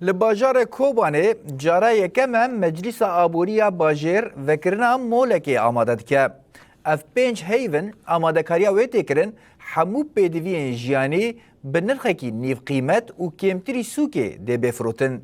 لباجار کوبانه جارا یکم مجلس آبوریا باجر وکرنا مولکی آماده که اف پنج هیون آماده کاریا ویتی کرن همو پیدوین جیانی به نرخی نیف قیمت و کمتری سوکه ده بفروتن.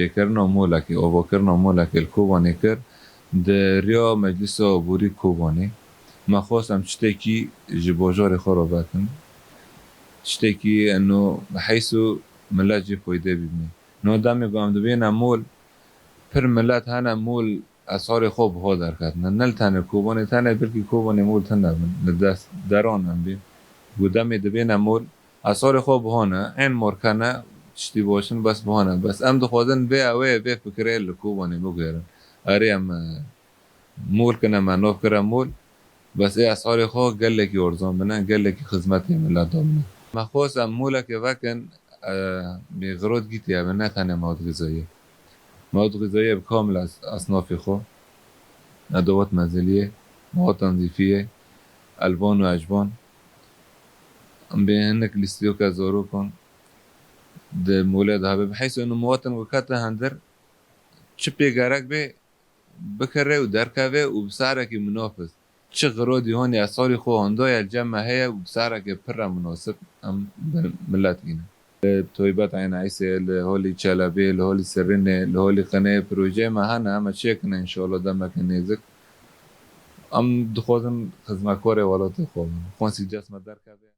شكرنا مولك أو بكرنا مولك الكوباني كر دريا مجلس عبوري كوباني ما خواست هم تشتكي جباجار خراباتن تشتكي إنه بحيث ملات جي فايدة بيبني نو دامي قام دبين مول پر ملات هانا مول أسعار خوب ها در کتن نل تنه کوباني تنه بلکه کوباني مول تنه بن ندست دران هم بیم گودمی دبین مول أسعار خوب هانا این مرکنه تشتي باشن بس بهانه بس ام دخوازن به اوه به فکره لکوبانی بگیرن اری ام مول کنه منوف کرم مول بس ای اسعار خواه گله کی ارزان بنه گله کی خدمتی ملت دامنه مخواست ام موله که وکن بغرود گیتی ام نه تنه مواد غذاییه بکامل از اصناف خواه ادوات منزلیه مواد تنظیفیه الوان و اجبان به هنک لیستیو که زارو کن ده مولد هذا بحيث انه مواطن وكاته هندر تشبي جارك به بكره ودركه وبسعرك منافس تشغرودي هون اسعاري خو هندايا الجمع هي وبسعرك بره مناسب ام ملاتينا تويبات عين عيسى لهولي تشالابي لهولي سرنه لهولي قناه بروجي ما هنا ما تشيكنا ان شاء الله دمك نيزك ام دخوزن خدمه كوري ولا تخوم خونسي جسم دركه